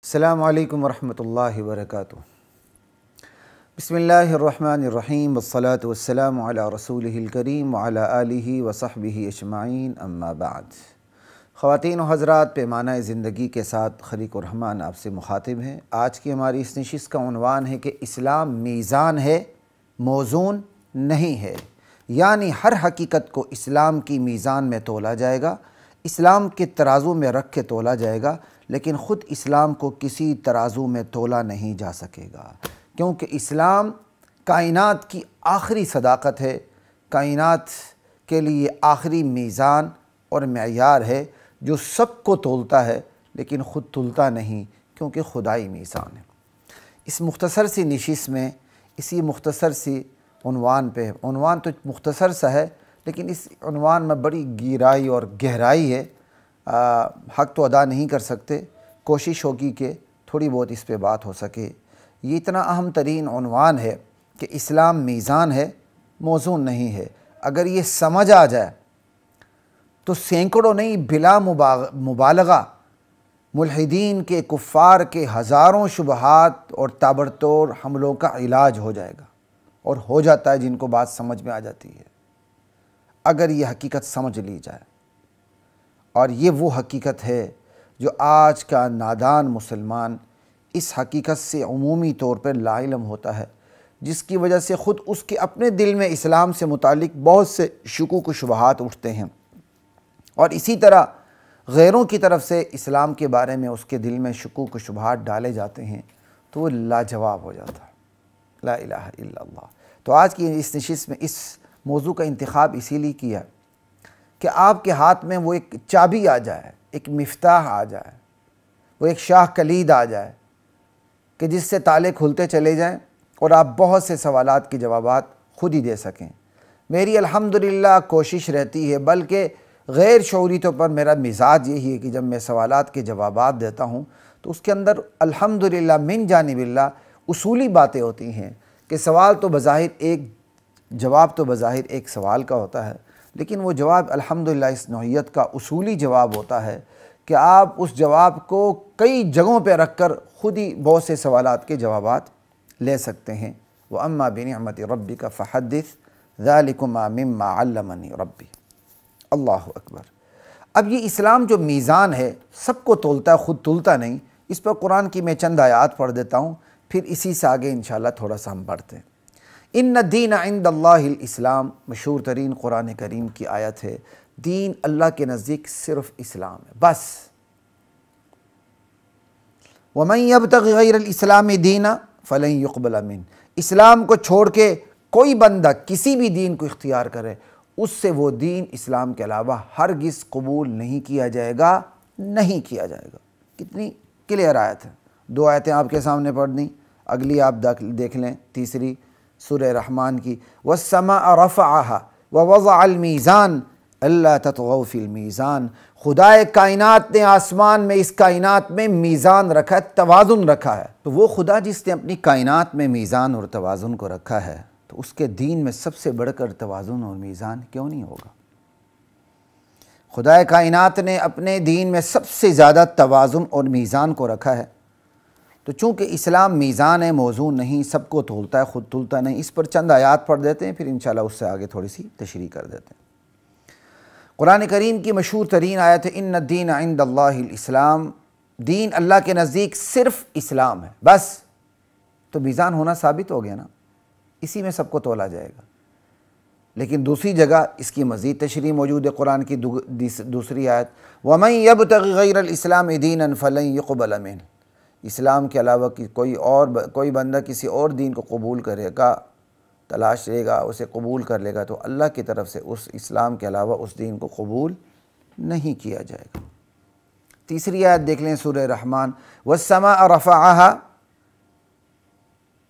السلام علیکم ورحمۃ اللہ وبرکاتہ۔ بسم اللہ الرحمن الرحیم والصلاة والسلام علی رسولہ الکریم وعلی آلہ وصحبہ اجمعین، اما بعد۔ خواتین و حضرات، پیمانہ زندگی کے ساتھ خلیق الرحمن آپ سے مخاطب ہیں۔ آج کی ہماری اس نشست کا عنوان ہے کہ اسلام میزان ہے، موزون نہیں ہے، یعنی ہر حقیقت کو اسلام کی میزان میں تولا جائے گا، اسلام کے ترازو میں رکھ کے تولا جائے گا، لیکن خود اسلام کو کسی ترازو میں تولا نہیں جا سکے گا، کیونکہ اسلام کائنات کی آخری صداقت ہے، کائنات کے لیے آخری میزان اور معیار ہے جو سب کو تولتا ہے لیکن خود تلتا نہیں، کیونکہ خدائی میزان ہے۔ اس مختصر سی نشست میں اسی مختصر سی عنوان پہ، عنوان تو مختصر سا ہے لیکن اس عنوان میں بڑی گہرائی اور گہرائی ہے، حق تو ادا نہیں کر سکتے، کوشش ہوگی کہ تھوڑی بہت اس پہ بات ہو سکے۔ یہ اتنا اہم ترین عنوان ہے کہ اسلام میزان ہے، موزون نہیں ہے۔ اگر یہ سمجھ آ جائے تو سینکڑوں نہیں بلا مبالغہ ملحدین کے، کفار کے ہزاروں شبہات اور تابڑتوڑ حملوں کا علاج ہو جائے گا، اور ہو جاتا ہے جن کو بات سمجھ میں آ جاتی ہے، اگر یہ حقیقت سمجھ لی جائے۔ اور یہ وہ حقیقت ہے جو آج کا نادان مسلمان اس حقیقت سے عمومی طور پر لا علم ہوتا ہے، جس کی وجہ سے خود اس کے اپنے دل میں اسلام سے متعلق بہت سے شکوک و شبہات اٹھتے ہیں، اور اسی طرح غیروں کی طرف سے اسلام کے بارے میں اس کے دل میں شکوک و شبہات ڈالے جاتے ہیں تو وہ لاجواب ہو جاتا ہے۔ لا الہ الا اللہ۔ تو آج کی اس نشست میں اس موضوع کا انتخاب اسی لیے کیا کہ آپ کے ہاتھ میں وہ ایک چابی آ جائے، ایک مفتاح آ جائے، وہ ایک شاہ کلید آ جائے کہ جس سے تالے کھلتے چلے جائیں اور آپ بہت سے سوالات کے جوابات خود ہی دے سکیں۔ میری الحمدللہ کوشش رہتی ہے، بلکہ غیر شعوری طور پر میرا مزاج یہی ہے کہ جب میں سوالات کے جوابات دیتا ہوں تو اس کے اندر الحمدللہ من جانب اللہ اصولی باتیں ہوتی ہیں کہ سوال تو بظاہر ایک، جواب تو بظاہر ایک سوال کا ہوتا ہے، لیکن وہ جواب الحمدللہ اس نوعیت کا اصولی جواب ہوتا ہے کہ آپ اس جواب کو کئی جگہوں پہ رکھ کر خود ہی بہت سے سوالات کے جوابات لے سکتے ہیں۔ وَأَمَّا بِنِعْمَةِ رَبِّكَ فَحَدِّثْ ذَلِكُمَا مِمَّا عَلَّمَنِي رَبِّي۔ اللہ اکبر۔ اب یہ اسلام جو میزان ہے، سب کو تولتا ہے، خود تلتا نہیں، اس پر قرآن کی میں چند آیات پڑھ دیتا ہوں، پھر اسی سے آگے انشاءاللہ تھوڑا سا ہم بڑھتے ہیں۔ ان الدین عند اللہ الاسلام، مشہور ترین قرآن کریم کی آیت ہے۔ دین اللہ کے نزدیک صرف اسلام ہے، بس۔ وَمَن يَبْتَغِ غَيْرَ الْإِسْلَامِ دِينًا فَلَن يُقْبَلَ مِنْهُ۔ اسلام کو چھوڑ کے کوئی بندہ کسی بھی دین کو اختیار کرے، اس سے وہ دین اسلام کے علاوہ ہرگز قبول نہیں کیا جائے گا، نہیں کیا جائے گا۔ کتنی کلیئر آیت ہے۔ دو آیتیں آپ کے سامنے پڑھ دیں، اگلی آپ دیکھ لیں، تیسری سورہ رحمان کی، وَالسَّمَاءَ رَفَعَهَا وَوَضَعَ الْمِيزَانَ أَلَّا تَطْغَوْا فِي الْمِيزَانِ۔ خدائے کائنات نے آسمان میں، اس کائنات میں میزان رکھا ہے، توازن رکھا ہے۔ تو وہ خدا جس نے اپنی کائنات میں میزان اور توازن کو رکھا ہے، تو اس کے دین میں سب سے بڑھ کر توازن اور میزان کیوں نہیں ہوگا؟ خدائے کائنات نے اپنے دین میں سب سے زیادہ توازن اور میزان کو رکھا ہے، تو چونکہ اسلام میزان ہے، موزون نہیں، سب کو تولتا ہے، خود تلتا نہیں۔ اس پر چند آیات پڑھ دیتے ہیں، پھر انشاءاللہ اس سے آگے تھوڑی سی تشریح کر دیتے ہیں۔ قرآن کریم کی مشہور ترین آیت ہے، ان الدین عند اللہ الاسلام۔ دین اللہ کے نزدیک صرف اسلام ہے، بس۔ تو میزان ہونا ثابت ہو گیا نا، اسی میں سب کو تولا جائے گا۔ لیکن دوسری جگہ اس کی مزید تشریح موجود ہے، قرآن کی دوسری آیت، وَمَن يَبْتَغِ غَيْرَ الْإِسْلَامِ دِينًا فَلَن يُقْبَلَ مِنْهُ۔ اسلام کے علاوہ کوئی بندہ کسی اور دین کو قبول کرے گا، تلاش لے گا، اسے قبول کر لے گا، تو اللہ کی طرف سے اس اسلام کے علاوہ اس دین کو قبول نہیں کیا جائے گا۔ تیسری آیت دیکھ لیں سورہ رحمان، وَالسَّمَاءَ رَفَعَهَا۔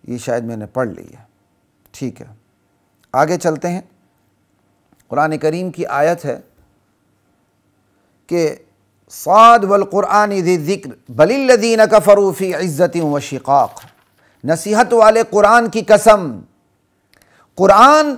یہ شاید میں نے پڑھ لی ہے، ٹھیک ہے، آگے چلتے ہیں۔ قرآن کریم کی آیت ہے کہ صاد والقرآن ذی الذکر بل الذین کفروا فی عزت و شقاق۔ نصیحت والے قرآن کی قسم، قرآن،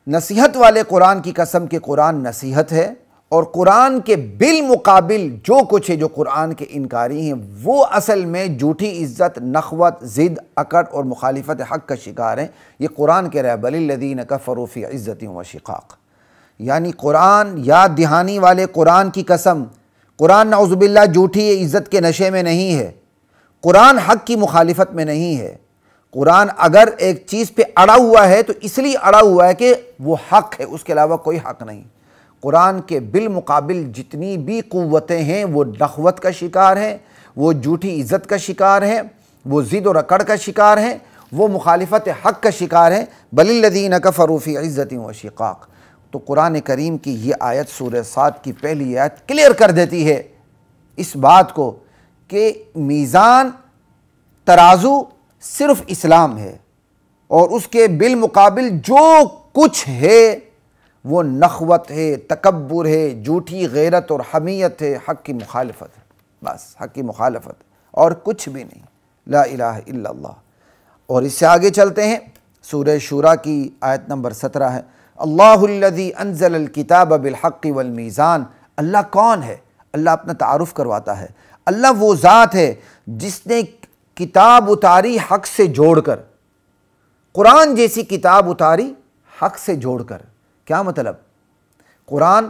نصیحت والے قرآن کی قسم کہ قرآن نصیحت ہے اور قرآن کے بالمقابل جو کچھ ہے جو قرآن کے انکاری ہیں وہ اصل میں جھوٹی عزت، نخوت، ضد، اکڑ اور مخالفت حق کا شکار ہیں۔ یہ قرآن کہہ رہا ہے بل الذین کفروا فی عزت و شقاق، یعنی قرآن یاد دہانی والے قرآن کی قسم، قرآن نعوذ باللہ جھوٹی عزت کے نشے میں نہیں ہے، قرآن حق کی مخالفت میں نہیں ہے۔ قرآن اگر ایک چیز پہ اڑا ہوا ہے تو اس لیے اڑا ہوا ہے کہ وہ حق ہے، اس کے علاوہ کوئی حق نہیں۔ قرآن کے بالمقابل جتنی بھی قوتیں ہیں وہ نخوت کا شکار ہیں، وہ جھوٹی عزت کا شکار ہیں، وہ ضد و اکڑ کا شکار ہیں، وہ مخالفت حق کا شکار ہیں۔ بل الذین کفروا فی عزت و شقاق۔ تو قرآن کریم کی یہ آیت سورہ صاد کی پہلی آیت کلیئر کر دیتی ہے اس بات کو کہ میزان، ترازو صرف اسلام ہے، اور اس کے بالمقابل جو کچھ ہے وہ نخوت ہے، تکبر ہے، جھوٹی غیرت اور حمیت ہے، حق کی مخالفت ہے، بس حق کی مخالفت اور کچھ بھی نہیں۔ لا الہ الا اللہ۔ اور اس سے آگے چلتے ہیں، سورہ شورى کی آیت نمبر 17 ہے، اللہ الذی انزل الکتاب بالحق والمیزان۔ اللہ کون ہے؟ اللہ اپنا تعارف کرواتا ہے۔ اللہ وہ ذات ہے جس نے کتاب اتاری حق سے جوڑ کر، قرآن جیسی کتاب اتاری حق سے جوڑ کر۔ کیا مطلب؟ قرآن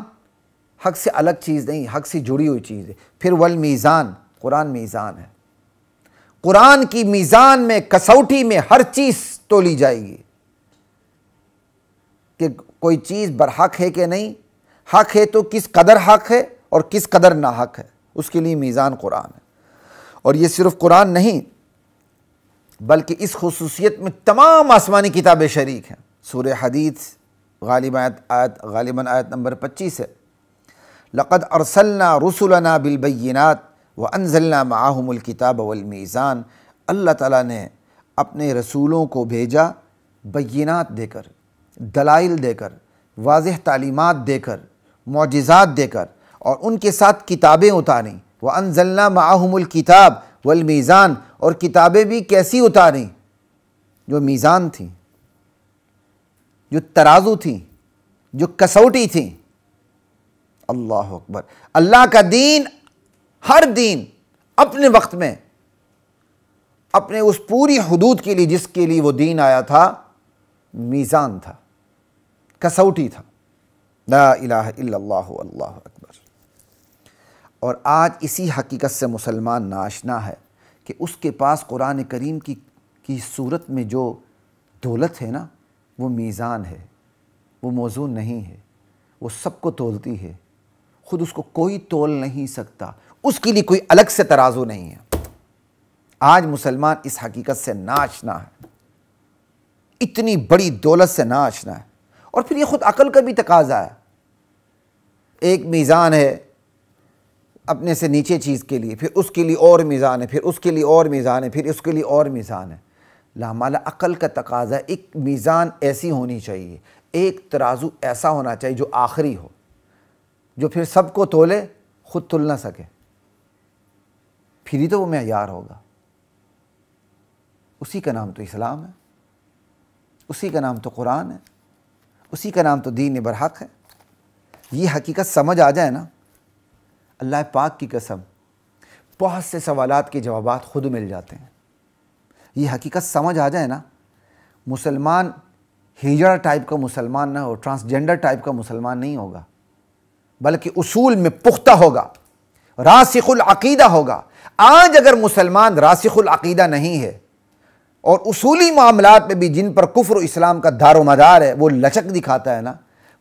حق سے الگ چیز نہیں، حق سے جڑی ہوئی چیز ہے۔ پھر والمیزان، قرآن میزان ہے، قرآن کی میزان میں، کسوٹی میں ہر چیز تولی جائے گی کہ کوئی چیز برحق ہے کہ نہیں، حق ہے تو کس قدر حق ہے اور کس قدر ناحق ہے، اس کے لیے میزان قرآن ہے۔ اور یہ صرف قرآن نہیں بلکہ اس خصوصیت میں تمام آسمانی کتابیں شریک ہیں۔ سورہ حدید غالباً آیت نمبر 25 ہے، لقد ارسلنا رسلنا بالبینات وانزلنا معهم الکتاب والمیزان۔ اللہ تعالیٰ نے اپنے رسولوں کو بھیجا بینات دے کر، دلائل دے کر، واضح تعلیمات دے کر، معجزات دے کر، اور ان کے ساتھ کتابیں اتاریں۔ وانزلنا معهم الکتاب والمیزان، اور کتابیں بھی کیسی اتاریں؟ جو میزان تھیں، جو ترازو تھیں، جو کسوٹی تھیں۔ اللہ اکبر۔ اللہ کا دین، ہر دین اپنے وقت میں، اپنے اس پوری حدود کے لیے جس کے لیے وہ دین آیا تھا، میزان تھا، کسوٹی تھا۔ لا الہ الا اللہ، اللہ اکبر۔ اور آج اسی حقیقت سے مسلمان ناآشنا ہے کہ اس کے پاس قرآن کریم کی صورت میں جو دولت ہے نا، وہ میزان ہے، وہ موزون نہیں ہے، وہ سب کو تولتی ہے، خود اس کو کوئی تول نہیں سکتا، اس کے لیے کوئی الگ سے ترازو نہیں ہے۔ آج مسلمان اس حقیقت سے ناآشنا ہے، اتنی بڑی دولت سے ناآشنا ہے۔ اور پھر یہ خود عقل کا بھی تقاضا ہے۔ ایک میزان ہے اپنے سے نیچے چیز کے لیے، پھر اس کے لیے اور میزان ہے، پھر اس کے لیے اور میزان ہے، پھر اس کے لیے اور میزان ہے۔ لامالا عقل کا تقاضا ہے، ایک میزان ایسی ہونی چاہیے، ایک ترازو ایسا ہونا چاہیے جو آخری ہو، جو پھر سب کو تولے، خود تل نہ سکے، پھر ہی تو وہ معیار ہوگا۔ اسی کا نام تو اسلام ہے، اسی کا نام تو قرآن ہے، اسی کا نام تو دین برحق ہے۔ یہ حقیقت سمجھ آ جائے نا، اللہ پاک کی قسم بہت سے سوالات کے جوابات خود مل جاتے ہیں۔ یہ حقیقت سمجھ آ جائے نا، مسلمان ہجڑا ٹائپ کا مسلمان نہ ہو، ٹرانسجنڈر ٹائپ کا مسلمان نہیں ہوگا، بلکہ اصول میں پختہ ہوگا، راسخ العقیدہ ہوگا۔ آج اگر مسلمان راسخ العقیدہ نہیں ہے اور اصولی معاملات میں بھی جن پر کفر و اسلام کا دار و مدار ہے وہ لچک دکھاتا ہے نا،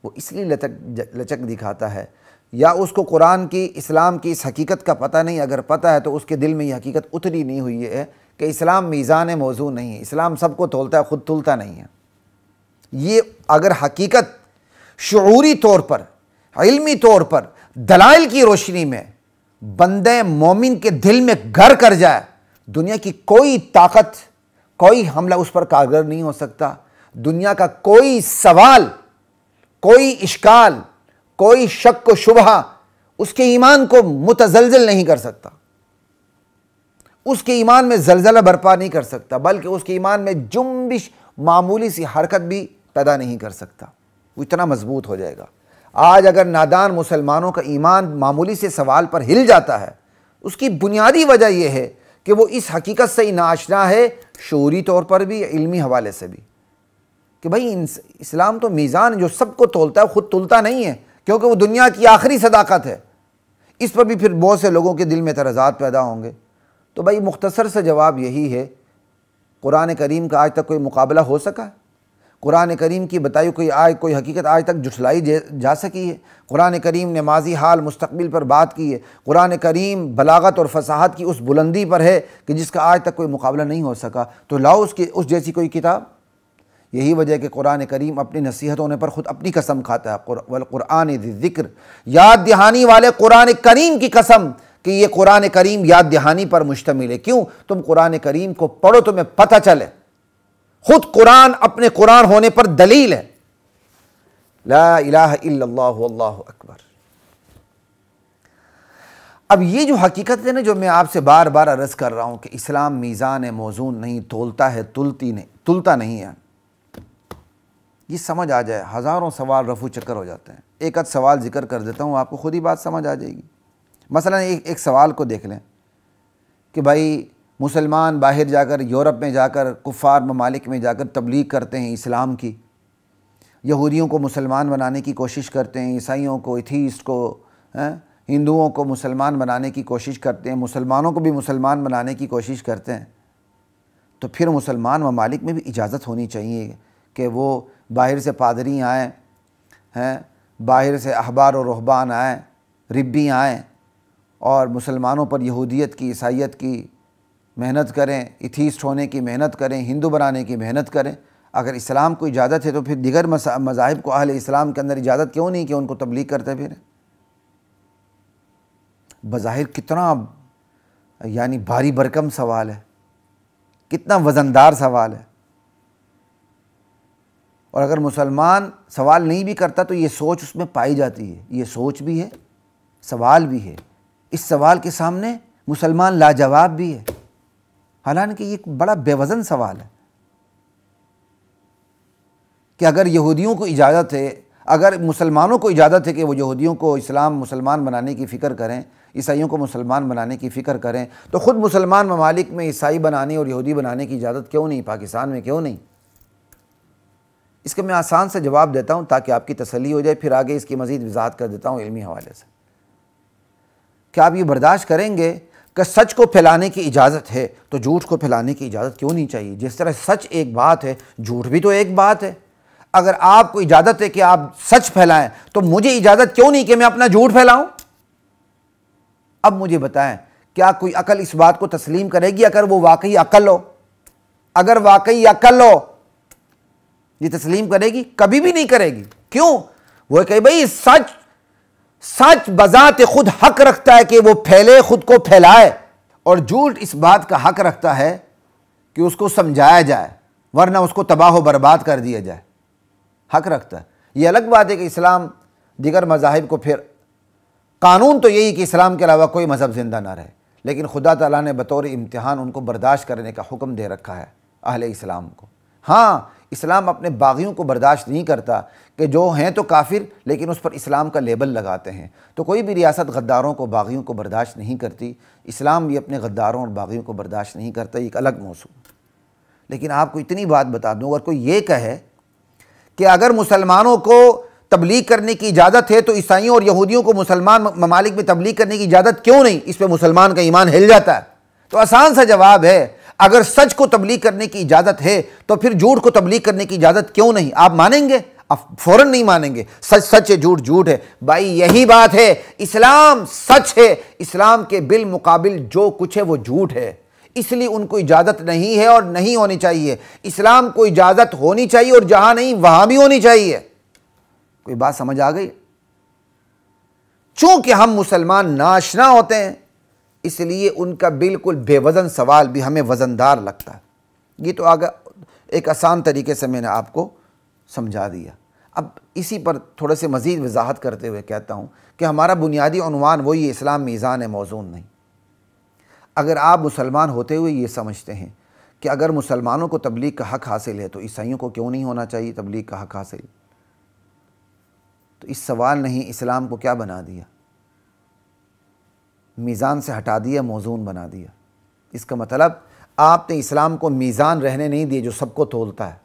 وہ اس لیے لچک دکھاتا ہے، یا اس کو قرآن کی، اسلام کی اس حقیقت کا پتہ نہیں، اگر پتہ ہے تو اس کے دل میں یہ حقیقت اتری نہیں ہوئی ہے کہ اسلام میزان موضوع نہیں ہے، اسلام سب کو تولتا ہے، خود تولتا نہیں ہے۔ یہ اگر حقیقت شعوری طور پر، علمی طور پر، دلائل کی روشنی میں بندے مومن کے دل میں گھر کر جائے، دنیا کی کوئی طاقت، کوئی حملہ اس پر کارگر نہیں ہو سکتا، دنیا کا کوئی سوال، کوئی اشکال، کوئی شک و شبہ اس کے ایمان کو متزلزل نہیں کر سکتا، اس کے ایمان میں زلزلہ برپا نہیں کر سکتا، بلکہ اس کے ایمان میں جنبش، معمولی سی حرکت بھی پیدا نہیں کر سکتا، وہ اتنا مضبوط ہو جائے گا۔ آج اگر نادان مسلمانوں کا ایمان معمولی سے سوال پر ہل جاتا ہے، اس کی بنیادی وجہ یہ ہے کہ وہ اس حقیقت سے ناآشنا ہے، شعوری طور پر بھی، علمی حوالے سے بھی، کہ بھائی اسلام تو میزان جو سب کو تولتا ہے، خود تولتا نہیں ہے، کیونکہ وہ دنیا کی آخری صداقت ہے۔ اس پر بھی پھر بہت سے لوگوں کے دل میں اعتراضات پیدا ہوں گے۔ تو بھائی مختصر سے جواب یہی ہے، قرآن کریم کا آج تک کوئی مقابلہ ہو سکا ہے؟ قرآن کریم کی بتائی کوئی حقیقت آج تک جھٹلائی جا سکی ہے؟ قرآن کریم نے ماضی، حال، مستقبل پر بات کی ہے۔ قرآن کریم بلاغت اور فصاحت کی اس بلندی پر ہے کہ جس کا آج تک کوئی مقابلہ نہیں ہو سکا، تو لاؤ اس جیسی کوئی کتاب۔ یہی وجہ ہے کہ قرآن کریم اپنی نصیحت ہونے پر خود اپنی قسم کھاتا ہے، والقرآن ذی الذکر، یاد دہانی والے قرآن کریم کی قسم کہ یہ قرآن کریم یاد دہانی پر مشتمل ہے۔ کیوں؟ تم قرآن کریم کو پڑھو، تمہیں پتہ چلے، خود قرآن اپنے قرآن ہونے پر دلیل ہے۔ لا الہ الا اللہ واللہ اکبر۔ اب یہ جو حقیقت ہے نا، جو میں آپ سے بار بار عرض کر رہا ہوں کہ اسلام میزان موزون نہیں، تولتا ہے، تلتا نہیں ہے، یہ سمجھ آ جائے، ہزاروں سوال رفو چکر ہو جاتے ہیں۔ ایک آدھ سوال ذکر کر دیتا ہوں، آپ کو خود ہی بات سمجھ آ جائے گی۔ مثلا ایک سوال کو دیکھ لیں کہ بھائی مسلمان باہر جا کر، یورپ میں جا کر، کفار ممالک میں جا کر تبلیغ کرتے ہیں اسلام کی، یہودیوں کو مسلمان بنانے کی کوشش کرتے ہیں، عیسائیوں کو، ایتھیسٹ کو، ہندوؤں کو مسلمان بنانے کی کوشش کرتے ہیں، مسلمانوں کو بھی مسلمان بنانے کی کوشش کرتے ہیں۔ تو پھر مسلمان ممالک میں بھی اجازت ہونی چاہیے کہ وہ باہر سے پادری آئیں، باہر سے احبار و رہبان آئیں، ربی آئیں اور مسلمانوں پر یہودیت کی، عیسائیت کی محنت کریں، ایتھیسٹ ہونے کی محنت کریں، ہندو بنانے کی محنت کریں۔ اگر اسلام کو اجازت ہے تو پھر دیگر مذاہب کو اہل اسلام کے اندر اجازت کیوں نہیں کہ ان کو تبلیغ کرتے پھریں؟ بظاہر کتنا یعنی بھاری بھرکم سوال ہے، کتنا وزندار سوال ہے، اور اگر مسلمان سوال نہیں بھی کرتا تو یہ سوچ اس میں پائی جاتی ہے، یہ سوچ بھی ہے، سوال بھی ہے۔ اس سوال کے سامنے مسلمان لاجواب بھی ہے، حالانکہ یہ بڑا بے وزن سوال ہے کہ اگر یہودیوں کو اجازت ہے، اگر مسلمانوں کو اجازت ہے کہ وہ یہودیوں کو مسلمان بنانے کی فکر کریں، عیسائیوں کو مسلمان بنانے کی فکر کریں، تو خود مسلمان ممالک میں عیسائی بنانے اور یہودی بنانے کی اجازت کیوں نہیں؟ پاکستان میں کیوں نہیں؟ اس کا میں آسان سے جواب دیتا ہوں تاکہ آپ کی تسلی ہو جائے، پھر آگے اس کی مزید وضاحت کر دیتا ہوں علمی حوالے سے۔ کیا آپ یہ برداشت کریں گے کہ سچ کو پھیلانے کی اجازت ہے تو جھوٹ کو پھیلانے کی اجازت کیوں نہیں چاہیے؟ جس طرح سچ ایک بات ہے، جھوٹ بھی تو ایک بات ہے۔ اگر آپ کو اجازت ہے کہ آپ سچ پھیلائیں تو مجھے اجازت کیوں نہیں کہ میں اپنا جھوٹ پھیلاؤں؟ اب مجھے بتائیں، کیا کوئی عقل اس بات کو تسلیم کرے گی اگر وہ واقعی عقل ہو؟ اگر واقعی عقل ہو یہ تسلیم کرے گی؟ کبھی بھی نہیں کرے گی۔ کیوں؟ وہ کہ بھئی سچ بذات خود حق رکھتا ہے کہ وہ پھیلے، خود کو پھیلائے، اور جھوٹ اس بات کا حق رکھتا ہے کہ اس کو سمجھایا جائے، ورنہ اس کو تباہ و برباد کر دیا جائے، حق رکھتا ہے۔ یہ الگ بات ہے کہ اسلام دیگر مذاہب کو، پھر قانون تو یہی کہ اسلام کے علاوہ کوئی مذہب زندہ نہ رہے، لیکن خدا تعالیٰ نے بطور امتحان ان کو برداشت کرنے کا حکم دے رکھا ہے اہل اسلام کو۔ ہاں، اسلام اپنے باغیوں کو برداشت نہیں کرتا کہ جو ہیں تو کافر لیکن اس پر اسلام کا لیبل لگاتے ہیں، تو کوئی بھی ریاست غداروں کو، باغیوں کو برداشت نہیں کرتی، اسلام بھی اپنے غداروں اور باغیوں کو برداشت نہیں کرتا، ایک الگ موضوع۔ لیکن آپ کو اتنی بات بتا دوں، اگر کوئی یہ کہے کہ اگر مسلمانوں کو تبلیغ کرنے کی اجازت ہے تو عیسائیوں اور یہودیوں کو مسلمان ممالک میں تبلیغ کرنے کی اجازت کیوں نہیں؟ اس پہ مسلمان کا ایمان ہل جاتا ہے۔ تو آسان سا جواب ہے، اگر سچ کو تبلیغ کرنے کی اجازت ہے تو پھر جھوٹ کو تبلیغ کرنے کی اجازت کیوں نہیں؟ آپ مانیں گے؟ آپ فوراً نہیں مانیں گے۔ سچ سچ ہے، جھوٹ جھوٹ ہے۔ بھائی یہی بات ہے، اسلام سچ ہے، اسلام کے بالمقابل جو کچھ ہے وہ جھوٹ ہے، اس لیے ان کو اجازت نہیں ہے اور نہیں ہونی چاہیے۔ اسلام کو اجازت ہونی چاہیے اور جہاں نہیں وہاں بھی ہونی چاہیے۔ کوئی بات سمجھ آ گئی؟ چونکہ ہم مسلمان ناشنا ہوتے ہیں اس لیے ان کا بالکل بے وزن سوال بھی ہمیں وزندار لگتا ہے۔ یہ تو آگے ایک آسان طریقے سے میں نے آپ کو سمجھا دیا۔ اب اسی پر تھوڑے سے مزید وضاحت کرتے ہوئے کہتا ہوں کہ ہمارا بنیادی عنوان وہی ہے، اسلام میزان موزون نہیں۔ اگر آپ مسلمان ہوتے ہوئے یہ سمجھتے ہیں کہ اگر مسلمانوں کو تبلیغ کا حق حاصل ہے تو عیسائیوں کو کیوں نہیں ہونا چاہیے تبلیغ کا حق حاصل؟ تو اس سوال نے ہی اسلام کو کیا بنا دیا؟ میزان سے ہٹا دیا، موزون بنا دیا۔ اس کا مطلب آپ نے اسلام کو میزان رہنے نہیں دیے جو سب کو تولتا ہے،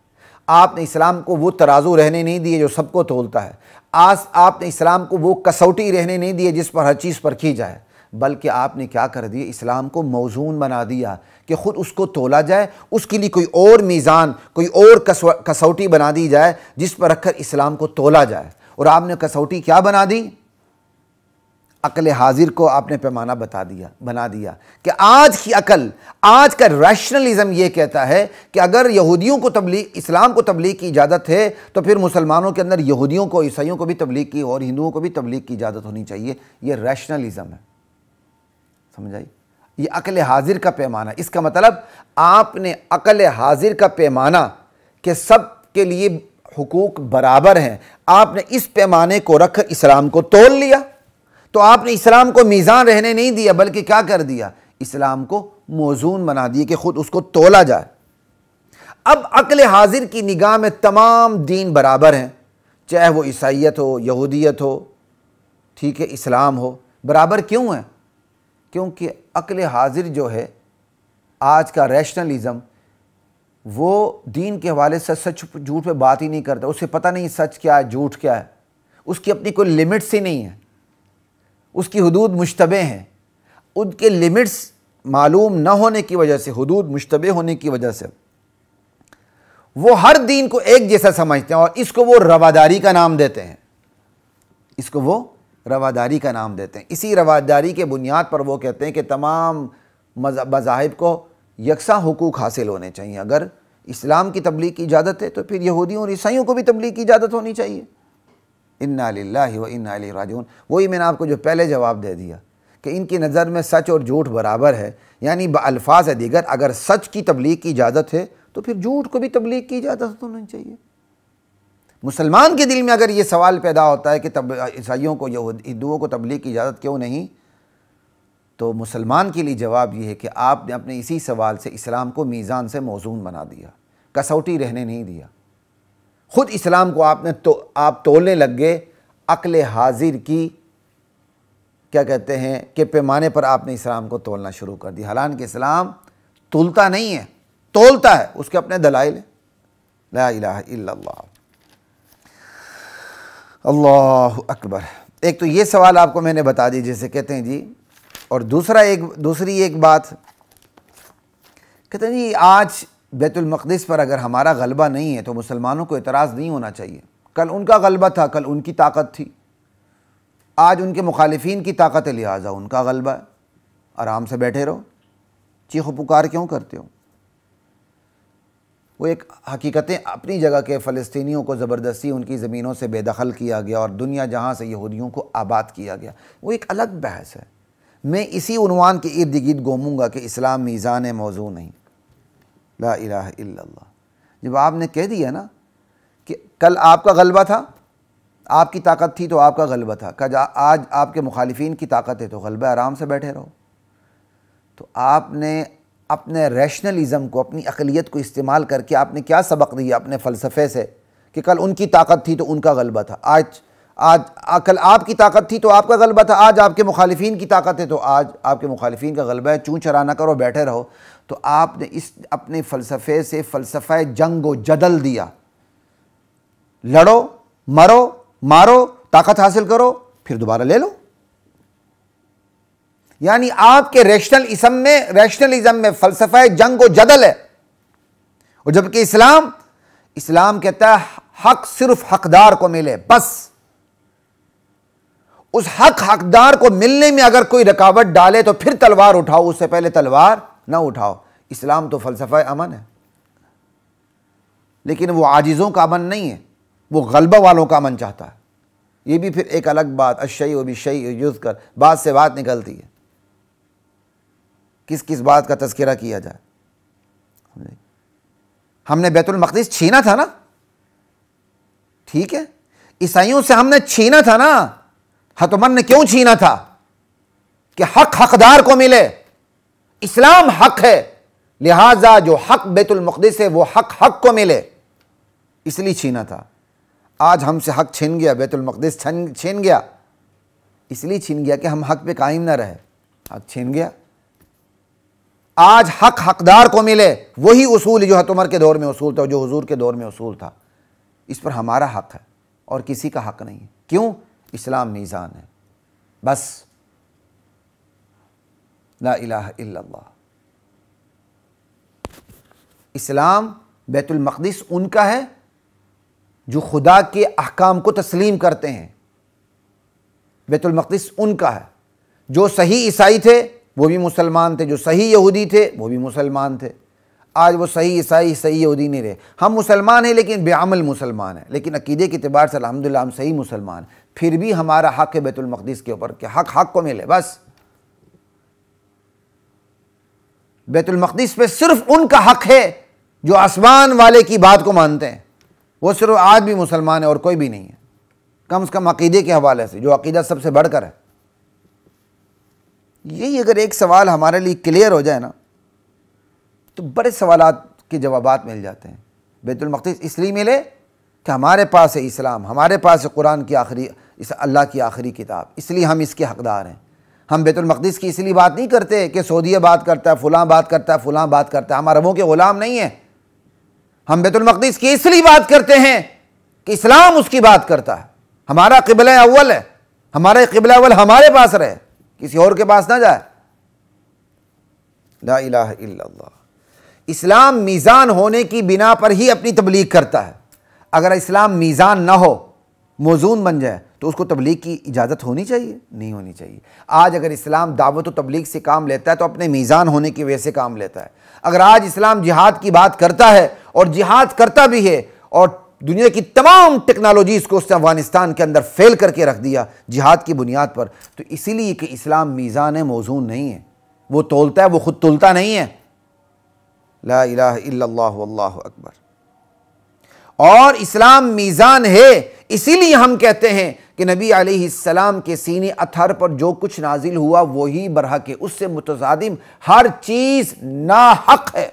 آپ نے اسلام کو وہ ترازو رہنے نہیں دیے جو سب کو تولتا ہے، آپ نے اسلام کو وہ کسوٹی رہنے نہیں دیے جس پر ہر چیز پرکھی جائے، بلکہ آپ نے کیا کر دیا؟ اسلام کو موزون بنا دیا کہ خود اس کو تولا جائے، اس کے لیے کوئی اور میزان، کوئی اور کسوٹی بنا دی جائے جس پر رکھ کر اسلام کو تولا جائے۔ اور آپ نے کسوٹی کیا بنا دی؟ عقل حاضر کو آپ نے پیمانہ بنا دیا کہ آج کی عقل، آج کا ریشنلزم یہ کہتا ہے کہ اگر یہودیوں کو اسلام کو تبلیغ کی اجازت ہے تو پھر مسلمانوں کے اندر یہودیوں کو، عیسائیوں کو بھی تبلیغ کی اور ہندوؤں کو بھی تبلیغ کی اجازت ہونی چاہیے۔ یہ ریشنلزم ہے، سمجھائی؟ یہ عقل حاضر کا پیمانہ۔ اس کا مطلب آپ نے عقل حاضر کا پیمانہ کہ سب کے لیے حقوق برابر ہیں، آپ نے اس پیمانے کو رکھ کر اسلام کو تول لیا۔ تو آپ نے اسلام کو میزان رہنے نہیں دیا بلکہ کیا کر دیا؟ اسلام کو موزون بنا دیا کہ خود اس کو تولا جائے۔ اب عقل حاضر کی نگاہ میں تمام دین برابر ہیں، چاہے وہ عیسائیت ہو، یہودیت ہو، ٹھیک ہے، اسلام ہو۔ برابر کیوں ہے؟ کیونکہ عقل حاضر جو ہے، آج کا ریشنلزم، وہ دین کے حوالے سے سچ جھوٹ پہ بات ہی نہیں کرتا، اسے پتہ نہیں سچ کیا ہے، جھوٹ کیا ہے، اس کی اپنی کوئی لمٹس ہی نہیں ہے، اس کی حدود مشتبہ ہیں۔ ان کے لمٹس معلوم نہ ہونے کی وجہ سے، حدود مشتبہ ہونے کی وجہ سے وہ ہر دین کو ایک جیسا سمجھتے ہیں اور اس کو وہ رواداری کا نام دیتے ہیں، اس کو وہ رواداری کا نام دیتے ہیں۔ اسی رواداری کے بنیاد پر وہ کہتے ہیں کہ تمام مذاہب کو یکساں حقوق حاصل ہونے چاہیے۔ اگر اسلام کی تبلیغ کی اجازت ہے تو پھر یہودیوں اور عیسائیوں کو بھی تبلیغ کی اجازت ہونی چاہیے۔ انا للہ و انا الیہ راجعون۔ وہی میں نے آپ کو جو پہلے جواب دے دیا کہ ان کی نظر میں سچ اور جھوٹ برابر ہے، یعنی بالفاظ دیگر اگر سچ کی تبلیغ کی اجازت ہے تو پھر جھوٹ کو بھی تبلیغ کی اجازت ہونی چاہیے۔ مسلمان کے دل میں اگر یہ سوال پیدا ہوتا ہے کہ عیسائیوں کو، ہندوؤں کو تبلیغ کی اجازت کیوں نہیں، تو مسلمان کے لیے جواب یہ ہے کہ آپ نے اپنے اسی سوال سے اسلام کو میزان سے موزون بنا دیا، کسوٹی رہنے نہیں دیا۔ خود اسلام کو آپ تولنے لگ گئے عقل حاضر کی، کیا کہتے ہیں، کہ پیمانے پر آپ نے اسلام کو تولنا شروع کر دیا۔ حالانکہ اسلام تولتا نہیں ہے، تولتا ہے، اس کے اپنے دلائل ہیں۔ لا الہ الا اللہ، اللہ اکبر۔ ایک تو یہ سوال آپ کو میں نے بتا دی جیسے کہتے ہیں جی، اور دوسری ایک بات کہتے ہیں جی آج بیت المقدس پر اگر ہمارا غلبہ نہیں ہے تو مسلمانوں کو اعتراض نہیں ہونا چاہیے۔ کل ان کا غلبہ تھا، کل ان کی طاقت تھی، آج ان کے مخالفین کی طاقت ہے، لہٰذا ان کا غلبہ ہے، آرام سے بیٹھے رہو، چیخ و پکار کیوں کرتے ہو؟ وہ ایک حقیقتیں اپنی جگہ کے فلسطینیوں کو زبردستی ان کی زمینوں سے بے دخل کیا گیا اور دنیا جہاں سے یہودیوں کو آباد کیا گیا، وہ ایک الگ بحث ہے۔ میں اسی عنوان کے ارد گرد گھوموں گا کہ اسلام میزان موضوع نہیں۔ لا الہ الا اللہ۔ جب آپ نے کہہ دیا نا کہ کل آپ کا غلبہ تھا، آپ کی طاقت تھی تو آپ کا غلبہ تھا، آج آپ کے مخالفین کی طاقت ہے تو غلبہ، آرام سے بیٹھے رہو، تو آپ نے اپنے ریشنلزم کو، اپنی عقلیت کو استعمال کر کے آپ نے کیا سبق دیا اپنے فلسفے سے کہ کل ان کی طاقت تھی تو ان کا غلبہ تھا، کل آپ کی طاقت تھی تو آپ کا غلبہ تھا، آج آپ کے مخالفین کی طاقت ہے تو آج آپ کے مخالفین کا غلبہ ہے، چون چرا نہ کرو، بیٹھے رہو۔ تو آپ نے اس اپنے فلسفے سے فلسفہ جنگ و جدل دیا، لڑو، مرو، مارو، طاقت حاصل کرو، پھر دوبارہ لے لو۔ یعنی آپ کے ریشنلزم میں فلسفہ جنگ و جدل ہے، اور جبکہ اسلام کہتا ہے حق صرف حقدار کو ملے، بس اس حقدار کو ملنے میں اگر کوئی رکاوٹ ڈالے تو پھر تلوار اٹھاؤ، اس سے پہلے تلوار نہ اٹھاؤ۔ اسلام تو فلسفہ امن ہے، لیکن وہ عاجزوں کا امن نہیں ہے، وہ غلبہ والوں کا امن چاہتا ہے۔ یہ بھی پھر ایک الگ بات، الشیء بالشیء یذکر، بات سے بات نکلتی ہے، کس بات کا تذکرہ کیا جائے۔ ہم نے بیت المقدس چھینا تھا نا، ٹھیک ہے، عیسائیوں سے ہم نے چھینا تھا نا۔ ہتمن نے کیوں چھینا تھا؟ کہ حق حقدار کو ملے، اسلام حق ہے، لہٰذا جو حق بیت المقدس ہے وہ حق کو ملے، اس لیے چھینا تھا۔ آج ہم سے حق چھن گیا، بیت المقدس چھن گیا، اس لیے چھن گیا کہ ہم حق پہ قائم نہ رہے، حق چھن گیا۔ آج حق حقدار کو ملے، وہی اصول جو حضرت عمر کے دور میں اصول تھا، جو حضور کے دور میں اصول تھا، اس پر ہمارا حق ہے اور کسی کا حق نہیں ہے۔ کیوں؟ اسلام میزان ہے، بس لا الہ الا اللہ۔ اسلام بیت المقدس ان کا ہے جو خدا کے احکام کو تسلیم کرتے ہیں، بیت المقدس ان کا ہے۔ جو صحیح عیسائی تھے وہ بھی مسلمان تھے، جو صحیح یہودی تھے وہ بھی مسلمان تھے۔ آج وہ صحیح عیسائی صحیح یہودی نہیں رہے، ہم مسلمان ہیں لیکن بے عمل مسلمان ہیں، لیکن عقیدے کے اعتبار سے الحمدللہ ہم صحیح مسلمان ہیں۔ پھر بھی ہمارا حق ہے بیت المقدس کے اوپر کہ حق کو ملے، بس۔ بیت المقدس پہ صرف ان کا حق ہے جو آسمان والے کی بات کو مانتے ہیں، وہ صرف آج بھی مسلمان ہے اور کوئی بھی نہیں ہے، کم سے کم عقیدے کے حوالے سے، جو عقیدہ سب سے بڑھ کر ہے۔ یہی اگر ایک سوال ہمارے لیے کلیئر ہو جائے نا تو بڑے سوالات کے جوابات مل جاتے ہیں۔ بیت المقدس اس لیے ملے کہ ہمارے پاس ہے اسلام، ہمارے پاس ہے قرآن کی اللہ کی آخری کتاب، اس لیے ہم اس کے حقدار ہیں۔ ہم بیت المقدس کی اس لیے بات نہیں کرتے کہ سعودیہ بات کرتا ہے، فلاں بات کرتا ہے، فلاں بات کرتا ہے، ہم عربوں کے غلام نہیں ہیں۔ ہم بیت المقدس کی اس لیے بات کرتے ہیں کہ اسلام اس کی بات کرتا ہے، ہمارا قبلہ اول ہے، ہمارا قبلہ اول ہمارے پاس رہے، کسی اور کے پاس نہ جائے۔ لا الہ الا اللہ۔ اسلام میزان ہونے کی بنا پر ہی اپنی تبلیغ کرتا ہے۔ اگر اسلام میزان نہ ہو، موزون بن جائے، تو اس کو تبلیغ کی اجازت ہونی چاہیے؟ نہیں ہونی چاہیے۔ آج اگر اسلام دعوت و تبلیغ سے کام لیتا ہے تو اپنے میزان ہونے کی وجہ سے کام لیتا ہے۔ اگر آج اسلام جہاد کی بات کرتا ہے اور جہاد کرتا بھی ہے اور دنیا کی تمام ٹیکنالوجیز کو اس نے افغانستان کے اندر فیل کر کے رکھ دیا جہاد کی بنیاد پر، تو اسی لیے کہ اسلام میزان ہے، موزون نہیں ہے، وہ تولتا ہے، وہ خود تلتا نہیں ہے۔ لا الہ الا اللہ واللہ اکبر۔ اور اسلام میزان ہے، اسی لیے ہم کہتے ہیں کہ نبی علیہ السلام کے سینے اطہر پر جو کچھ نازل ہوا وہی برحق ہے، اس سے متصادم ہر چیز ناحق ہے،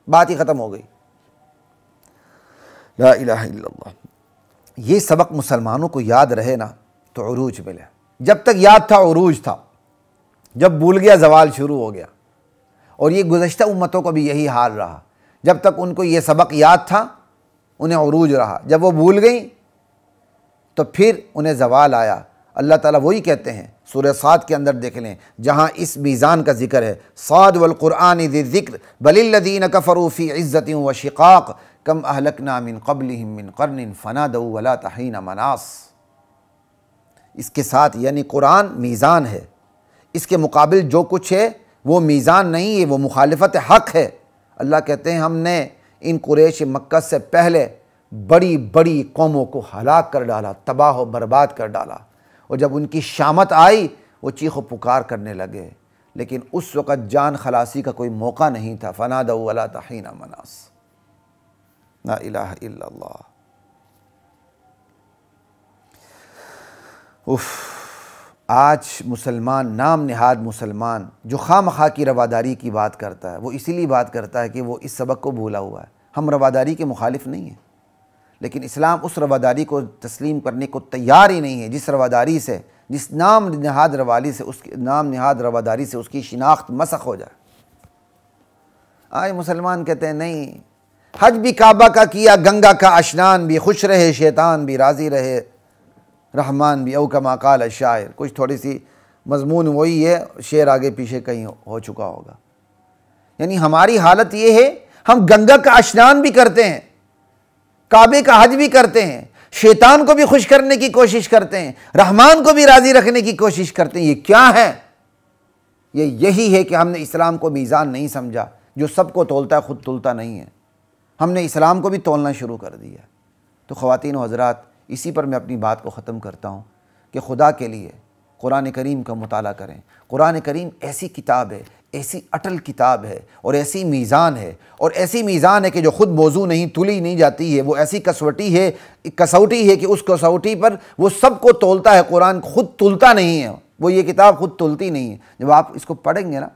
بات ہی ختم ہو گئی۔ لا الہ الا اللہ۔ یہ سبق مسلمانوں کو یاد رہے نا تو عروج ملے۔ جب تک یاد تھا عروج تھا، جب بھول گیا زوال شروع ہو گیا۔ اور یہ گزشتہ امتوں کو بھی یہی حال رہا، جب تک ان کو یہ سبق یاد تھا انہیں عروج رہا، جب وہ بھول گئیں تو پھر انہیں زوال آیا۔ اللہ تعالیٰ وہی کہتے ہیں سورہ صاد کے اندر دیکھ لیں، جہاں اس میزان کا ذکر ہے، صاد والقرآن ذی الذکر بل الذین کفروا فی عزۃ وشقاق کم اہلکنا من قبلہم من قرن فنادوا ولا حین مناص۔ اس کے ساتھ یعنی قرآن میزان ہے، اس کے مقابل جو کچھ ہے وہ میزان نہیں ہے، وہ مخالفت حق ہے۔ اللہ کہتے ہیں ہم نے ان قریش مکہ سے پہلے بڑی بڑی قوموں کو ہلاک کر ڈالا، تباہ و برباد کر ڈالا، اور جب ان کی شامت آئی وہ چیخ و پکار کرنے لگے، لیکن اس وقت جان خلاصی کا کوئی موقع نہیں تھا۔ فنادوا ولا حین مناص۔ لا الہ الا اللہ۔ آج مسلمان، نام نہاد مسلمان، جو خواہ مخواہ کی رواداری کی بات کرتا ہے، وہ اسی لیے بات کرتا ہے کہ وہ اس سبق کو بھولا ہوا ہے۔ ہم رواداری کے مخالف نہیں ہیں، لیکن اسلام اس رواداری کو تسلیم کرنے کو تیار ہی نہیں ہے جس رواداری سے، جس نام نہاد رواداری سے اس کی شناخت مسخ ہو جائے۔ آج مسلمان کہتے ہیں نہیں، حج بھی کعبہ کا کیا، گنگا کا اشنان بھی، خوش رہے شیطان بھی، راضی رہے رحمان بھی، او کما قال الشاعر۔ کچھ تھوڑی سی مضمون وہی ہے، شعر آگے پیچھے کہیں ہو چکا ہوگا۔ یعنی ہماری حالت یہ ہے، ہم گنگا کا اشنان بھی کرتے ہیں، کعبے کا حج بھی کرتے ہیں، شیطان کو بھی خوش کرنے کی کوشش کرتے ہیں، رحمان کو بھی راضی رکھنے کی کوشش کرتے ہیں۔ یہ کیا ہے؟ یہی ہے کہ ہم نے اسلام کو میزان نہیں سمجھا، جو سب کو تولتا ہے خود تلتا نہیں ہے۔ ہم نے اسلام کو بھی تولنا شروع کر دیا۔ تو خواتین و حضرات، اسی پر میں اپنی بات کو ختم کرتا ہوں کہ خدا کے لیے قرآن کریم کا مطالعہ کریں۔ قرآن کریم ایسی کتاب ہے، ایسی اٹل کتاب ہے، اور ایسی میزان ہے، اور ایسی میزان ہے کہ جو خود موضوع نہیں، تلی نہیں جاتی ہے۔ وہ ایسی کسوٹی ہے کہ اس کسوٹی پر وہ سب کو تولتا ہے۔ قرآن خود تلتا نہیں ہے، وہ یہ کتاب خود تلتی نہیں ہے۔ جب آپ اس کو پڑھیں گے نا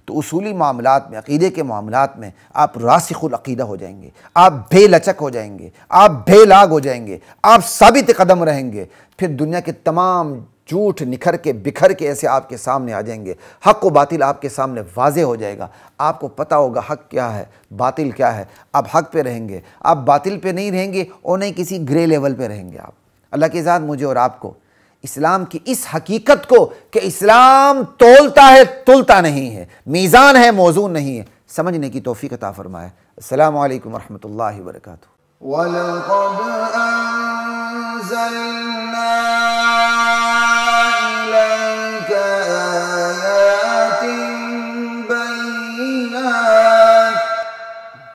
تو اصولی معاملات میں، عقیدے کے معاملات میں آپ راسخ العقیدہ ہو جائیں گے، آپ بے لچک ہو جائیں گے، آپ بے لاگ ہو جائیں گے، آپ ثابت قدم رہیں گے، پھر دنیا کے تمام جھوٹ نکھر کے بکھر کے ایسے آپ کے سامنے آ جائیں گے، حق و باطل آپ کے سامنے واضح ہو جائے گا، آپ کو پتہ ہوگا حق کیا ہے باطل کیا ہے، آپ حق پہ رہیں گے، آپ باطل پہ نہیں رہیں گے اور نہیں کسی گرے لیول پہ رہیں گے آپ۔ اللہ کی ذات مجھے اور آپ کو اسلام کی اس حقیقت کو کہ اسلام تولتا ہے تلتا نہیں ہے، میزان ہے موزون نہیں ہے، سمجھنے کی توفیق عطا فرمائے۔ السلام علیکم ورحمۃ اللہ وبرکاتہ۔ وَلَقَدْ أَنزَلْنَا